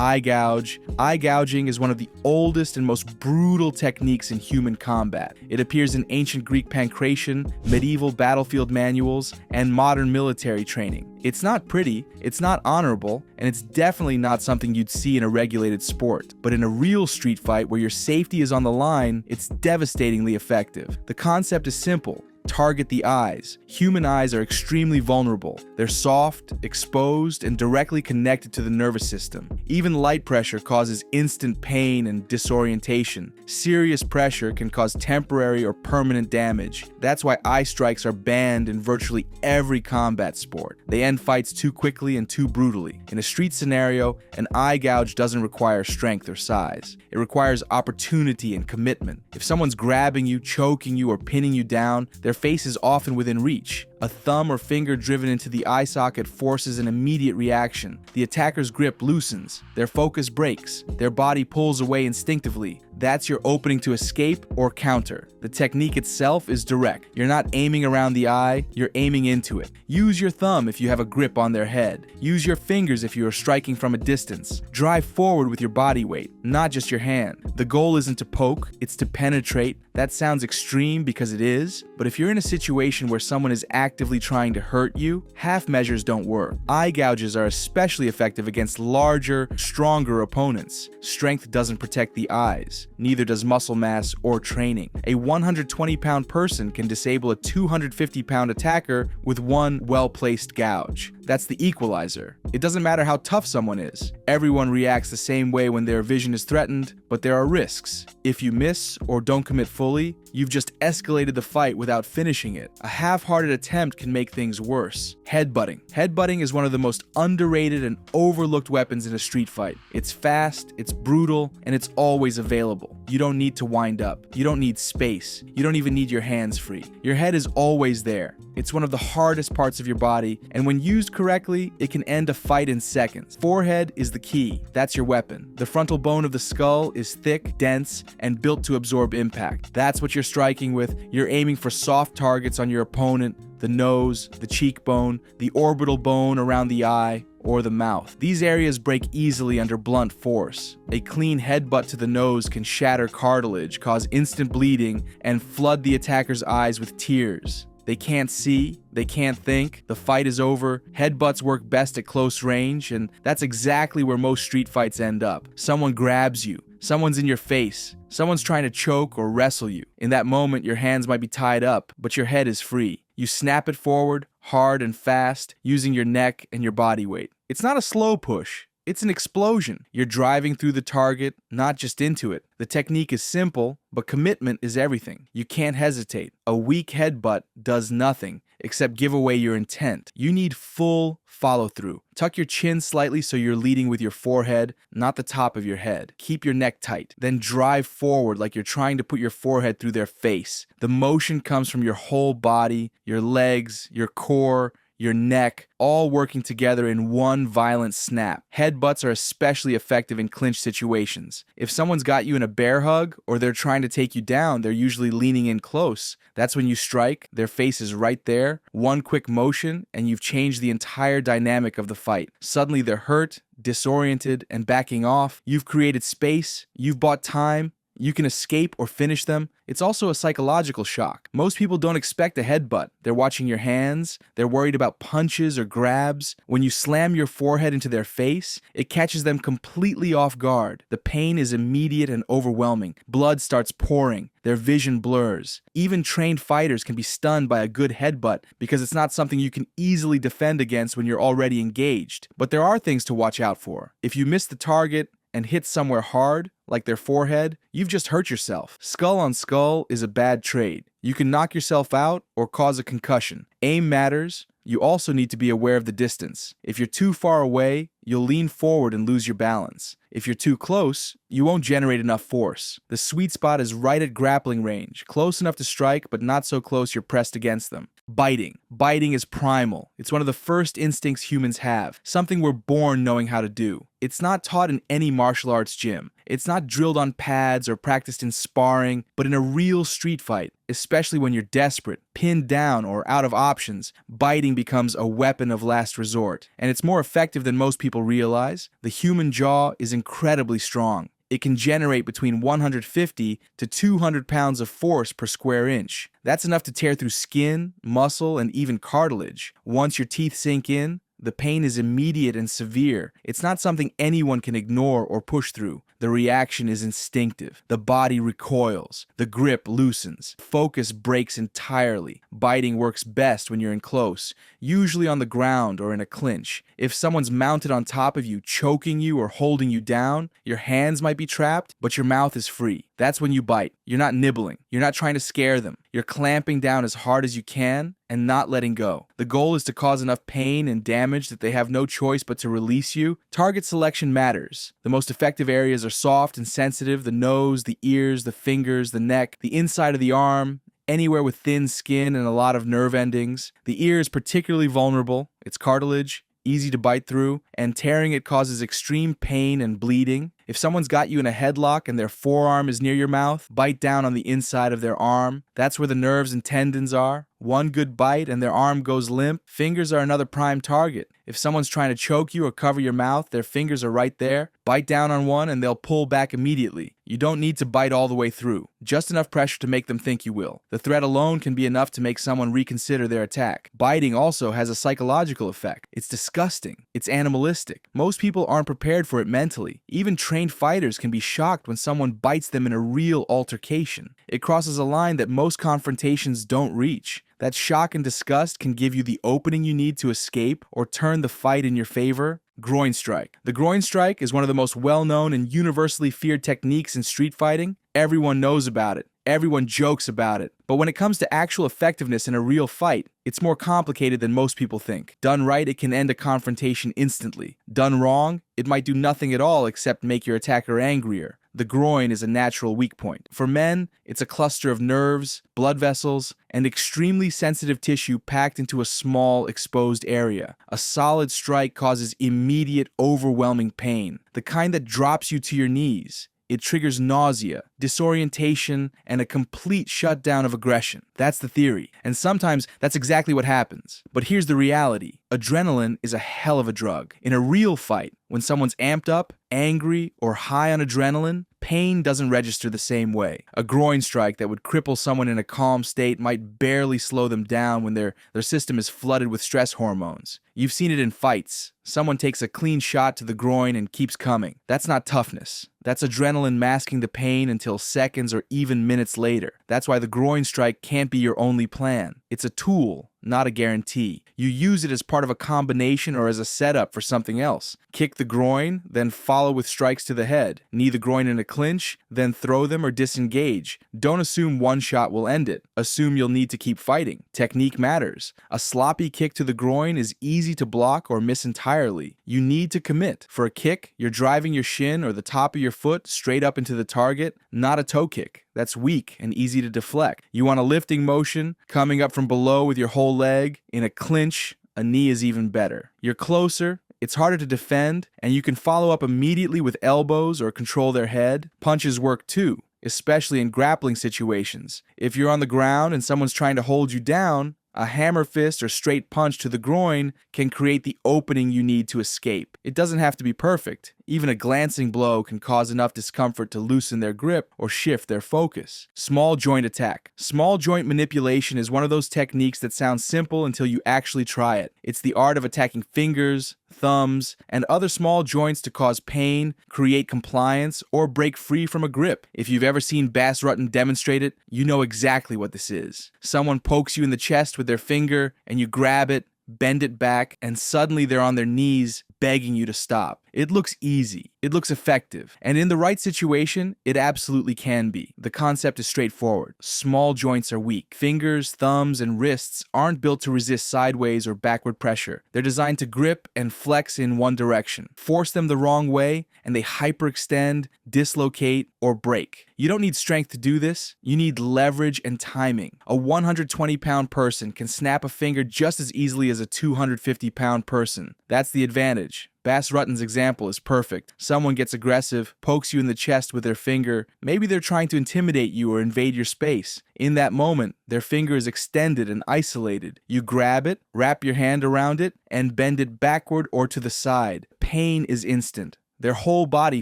eye gouge. Eye gouging is one of the oldest and most brutal techniques in human combat. It appears in ancient Greek pancration, medieval battlefield manuals, and modern military training. It's not pretty, it's not honorable, and it's definitely not something you'd see in a regulated sport. But in a real street fight where your safety is on the line, it's devastatingly effective. The concept is simple. Target the eyes. Human eyes are extremely vulnerable. They're soft, exposed, and directly connected to the nervous system. Even light pressure causes instant pain and disorientation. Serious pressure can cause temporary or permanent damage. That's why eye strikes are banned in virtually every combat sport. They end fights too quickly and too brutally. In a street scenario, an eye gouge doesn't require strength or size. It requires opportunity and commitment. If someone's grabbing you, choking you, or pinning you down, their face is often within reach. A thumb or finger driven into the eye socket forces an immediate reaction. The attacker's grip loosens, their focus breaks, their body pulls away instinctively. That's your opening to escape or counter. The technique itself is direct. You're not aiming around the eye, you're aiming into it. Use your thumb if you have a grip on their head. Use your fingers if you are striking from a distance. Drive forward with your body weight, not just your hand. The goal isn't to poke, it's to penetrate. That sounds extreme because it is, but if you're in a situation where someone is actively trying to hurt you, half measures don't work. Eye gouges are especially effective against larger, stronger opponents. Strength doesn't protect the eyes. Neither does muscle mass or training. A 120-pound person can disable a 250-pound attacker with one well-placed gouge. That's the equalizer. It doesn't matter how tough someone is. Everyone reacts the same way when their vision is threatened, but there are risks. If you miss or don't commit fully, you've just escalated the fight without finishing it. A half-hearted attempt can make things worse. Headbutting. Headbutting is one of the most underrated and overlooked weapons in a street fight. It's fast, it's brutal, and it's always available. You don't need to wind up. You don't need space. You don't even need your hands free. Your head is always there. It's one of the hardest parts of your body, and when used correctly, it can end a fight in seconds. Forehead is the key. That's your weapon. The frontal bone of the skull is thick, dense, and built to absorb impact. That's what you're striking with. You're aiming for soft targets on your opponent, the nose, the cheekbone, the orbital bone around the eye, or the mouth. These areas break easily under blunt force. A clean headbutt to the nose can shatter cartilage, cause instant bleeding, and flood the attacker's eyes with tears. They can't see, they can't think, the fight is over. Headbutts work best at close range, and that's exactly where most street fights end up. Someone grabs you, someone's in your face, someone's trying to choke or wrestle you. In that moment, your hands might be tied up, but your head is free. You snap it forward, hard and fast, using your neck and your body weight. It's not a slow push. It's an explosion. You're driving through the target, not just into it. The technique is simple, but commitment is everything. You can't hesitate. A weak headbutt does nothing except give away your intent. You need full follow-through. Tuck your chin slightly so you're leading with your forehead, not the top of your head. Keep your neck tight. Then drive forward like you're trying to put your forehead through their face. The motion comes from your whole body, your legs, your core, your neck, all working together in one violent snap. Headbutts are especially effective in clinch situations. If someone's got you in a bear hug or they're trying to take you down, they're usually leaning in close. That's when you strike, their face is right there, one quick motion, and you've changed the entire dynamic of the fight. Suddenly they're hurt, disoriented, and backing off. You've created space, you've bought time, you can escape or finish them. It's also a psychological shock. Most people don't expect a headbutt. They're watching your hands. They're worried about punches or grabs. When you slam your forehead into their face, it catches them completely off guard. The pain is immediate and overwhelming. Blood starts pouring. Their vision blurs. Even trained fighters can be stunned by a good headbutt because it's not something you can easily defend against when you're already engaged. But there are things to watch out for. If you miss the target and hit somewhere hard, like their forehead, you've just hurt yourself. Skull on skull is a bad trade. You can knock yourself out or cause a concussion. Aim matters. You also need to be aware of the distance. If you're too far away, you'll lean forward and lose your balance. If you're too close, you won't generate enough force. The sweet spot is right at grappling range, close enough to strike, but not so close you're pressed against them. Biting. Biting is primal. It's one of the first instincts humans have, something we're born knowing how to do. It's not taught in any martial arts gym. It's not drilled on pads or practiced in sparring, but in a real street fight, especially when you're desperate, pinned down, or out of options. Biting becomes a weapon of last resort, and it's more effective than most people realize. The human jaw is incredibly strong. It can generate between 150 to 200 pounds of force per square inch. That's enough to tear through skin, muscle, and even cartilage. Once your teeth sink in, the pain is immediate and severe. It's not something anyone can ignore or push through. The reaction is instinctive. The body recoils. The grip loosens. Focus breaks entirely. Biting works best when you're in close, usually on the ground or in a clinch. If someone's mounted on top of you, choking you or holding you down, your hands might be trapped, but your mouth is free. That's when you bite. You're not nibbling. You're not trying to scare them. You're clamping down as hard as you can and not letting go. The goal is to cause enough pain and damage that they have no choice but to release you. Target selection matters. The most effective areas are soft and sensitive: the nose, the ears, the fingers, the neck, the inside of the arm, anywhere with thin skin and a lot of nerve endings. The ear is particularly vulnerable. It's cartilage, easy to bite through, and tearing it causes extreme pain and bleeding. If someone's got you in a headlock and their forearm is near your mouth, bite down on the inside of their arm. That's where the nerves and tendons are. One good bite and their arm goes limp. Fingers are another prime target. If someone's trying to choke you or cover your mouth, their fingers are right there. Bite down on one and they'll pull back immediately. You don't need to bite all the way through. Just enough pressure to make them think you will. The threat alone can be enough to make someone reconsider their attack. Biting also has a psychological effect. It's disgusting. It's animalistic. Most people aren't prepared for it mentally. Even trained fighters can be shocked when someone bites them in a real altercation. It crosses a line that most confrontations don't reach. That shock and disgust can give you the opening you need to escape or turn the fight in your favor. Groin strike. The groin strike is one of the most well-known and universally feared techniques in street fighting. Everyone knows about it. Everyone jokes about it. But when it comes to actual effectiveness in a real fight, it's more complicated than most people think. Done right, it can end a confrontation instantly. Done wrong, it might do nothing at all except make your attacker angrier. The groin is a natural weak point. For men, it's a cluster of nerves, blood vessels, and extremely sensitive tissue packed into a small, exposed area. A solid strike causes immediate, overwhelming pain, the kind that drops you to your knees. It triggers nausea, disorientation, and a complete shutdown of aggression. That's the theory, and sometimes that's exactly what happens. But here's the reality. Adrenaline is a hell of a drug. In a real fight, when someone's amped up, angry, or high on adrenaline, pain doesn't register the same way. A groin strike that would cripple someone in a calm state might barely slow them down when their system is flooded with stress hormones. You've seen it in fights. Someone takes a clean shot to the groin and keeps coming. That's not toughness. That's adrenaline masking the pain until seconds or even minutes later. That's why the groin strike can't be your only plan. It's a tool, not a guarantee. You use it as part of a combination or as a setup for something else. Kick the groin, then follow with strikes to the head. Knee the groin in a clinch, then throw them or disengage. Don't assume one shot will end it. Assume you'll need to keep fighting. Technique matters. A sloppy kick to the groin is easy to block or miss entirely. You need to commit. For a kick, you're driving your shin or the top of your foot straight up into the target, not a toe kick. That's weak and easy to deflect. You want a lifting motion, coming up from below with your whole leg. In a clinch, a knee is even better. You're closer, it's harder to defend, and you can follow up immediately with elbows or control their head. Punches work too, especially in grappling situations. If you're on the ground and someone's trying to hold you down, a hammer fist or straight punch to the groin can create the opening you need to escape. It doesn't have to be perfect. Even a glancing blow can cause enough discomfort to loosen their grip or shift their focus. Small joint attack. Small joint manipulation is one of those techniques that sounds simple until you actually try it. It's the art of attacking fingers, thumbs, and other small joints to cause pain, create compliance, or break free from a grip. If you've ever seen Bas Rutten demonstrate it, you know exactly what this is. Someone pokes you in the chest with their finger, and you grab it, bend it back, and suddenly they're on their knees begging you to stop. It looks easy. It looks effective. And in the right situation, it absolutely can be. The concept is straightforward. Small joints are weak. Fingers, thumbs, and wrists aren't built to resist sideways or backward pressure. They're designed to grip and flex in one direction. Force them the wrong way, and they hyperextend, dislocate, or break. You don't need strength to do this. You need leverage and timing. A 120-pound person can snap a finger just as easily as a 250-pound person. That's the advantage. damage. Bass Rutten's example is perfect. Someone gets aggressive, pokes you in the chest with their finger. Maybe they're trying to intimidate you or invade your space. In that moment, their finger is extended and isolated. You grab it, wrap your hand around it, and bend it backward or to the side. Pain is instant. Their whole body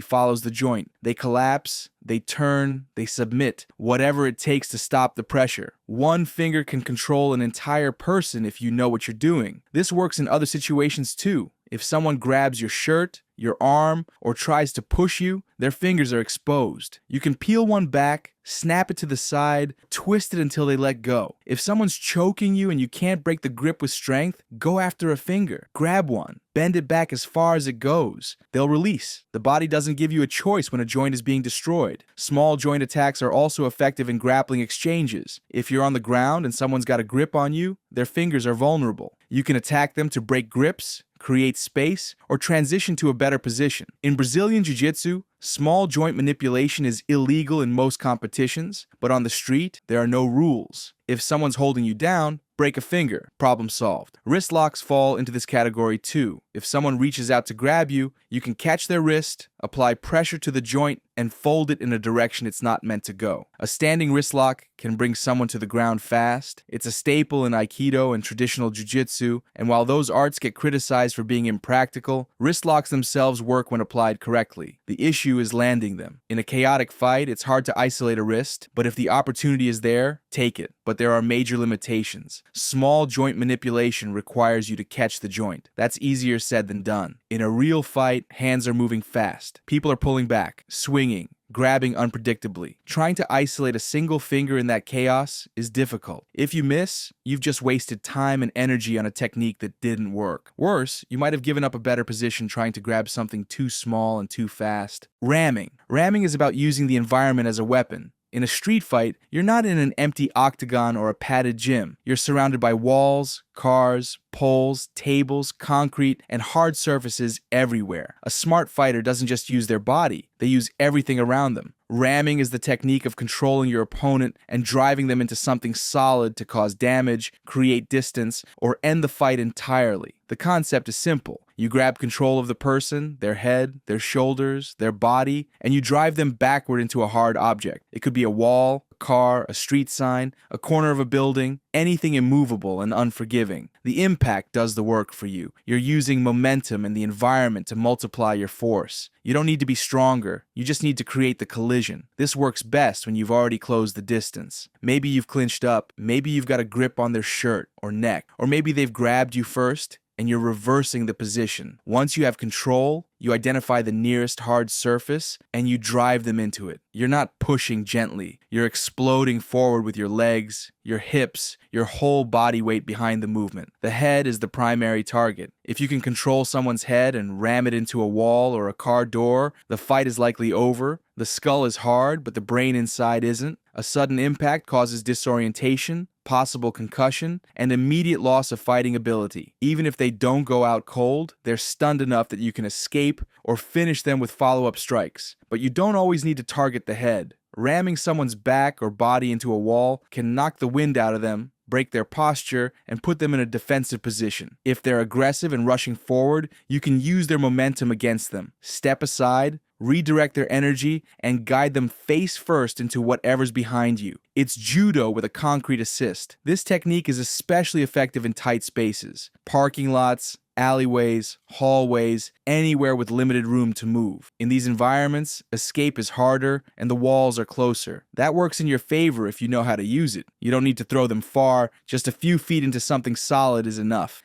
follows the joint. They collapse, they turn, they submit, whatever it takes to stop the pressure. One finger can control an entire person if you know what you're doing. This works in other situations too. If someone grabs your shirt, your arm, or tries to push you, their fingers are exposed. You can peel one back, snap it to the side, twist it until they let go. If someone's choking you and you can't break the grip with strength, go after a finger. Grab one. Bend it back as far as it goes. They'll release. The body doesn't give you a choice when a joint is being destroyed. Small joint attacks are also effective in grappling exchanges. If you're on the ground and someone's got a grip on you, their fingers are vulnerable. You can attack them to break grips, create space, or transition to a better position. In Brazilian Jiu-Jitsu, small joint manipulation is illegal in most competitions, but on the street, there are no rules. If someone's holding you down, break a finger. Problem solved. Wrist locks fall into this category too. If someone reaches out to grab you, you can catch their wrist, apply pressure to the joint, and fold it in a direction it's not meant to go. A standing wrist lock can bring someone to the ground fast. It's a staple in Aikido and traditional Jiu-Jitsu, and while those arts get criticized for being impractical, wrist locks themselves work when applied correctly. The issue is landing them. In a chaotic fight, it's hard to isolate a wrist, but if the opportunity is there, take it. But there are major limitations. Small joint manipulation requires you to catch the joint. That's easier said than done. In a real fight, hands are moving fast. People are pulling back, swinging, grabbing unpredictably. Trying to isolate a single finger in that chaos is difficult. If you miss, you've just wasted time and energy on a technique that didn't work. Worse, you might have given up a better position trying to grab something too small and too fast. Ramming. Ramming is about using the environment as a weapon. In a street fight, you're not in an empty octagon or a padded gym. You're surrounded by walls, cars, poles, tables, concrete, and hard surfaces everywhere. A smart fighter doesn't just use their body, they use everything around them. Ramming is the technique of controlling your opponent and driving them into something solid to cause damage, create distance, or end the fight entirely. The concept is simple. You grab control of the person, their head, their shoulders, their body, and you drive them backward into a hard object. It could be a wall, a car, a street sign, a corner of a building, anything immovable and unforgiving. The impact does the work for you. You're using momentum and the environment to multiply your force. You don't need to be stronger, you just need to create the collision. This works best when you've already closed the distance. Maybe you've clinched up, maybe you've got a grip on their shirt or neck, or maybe they've grabbed you first and you're reversing the position. Once you have control, you identify the nearest hard surface and you drive them into it. You're not pushing gently. You're exploding forward with your legs, your hips, your whole body weight behind the movement. The head is the primary target. If you can control someone's head and ram it into a wall or a car door, the fight is likely over. The skull is hard, but the brain inside isn't. A sudden impact causes disorientation, possible concussion, and immediate loss of fighting ability. Even if they don't go out cold, they're stunned enough that you can escape or finish them with follow-up strikes. But you don't always need to target the head. Ramming someone's back or body into a wall can knock the wind out of them, break their posture, and put them in a defensive position. If they're aggressive and rushing forward, you can use their momentum against them. Step aside, redirect their energy, and guide them face first into whatever's behind you. It's judo with a concrete assist. This technique is especially effective in tight spaces, parking lots, alleyways, hallways, anywhere with limited room to move. In these environments, escape is harder and the walls are closer. That works in your favor if you know how to use it. You don't need to throw them far, just a few feet into something solid is enough.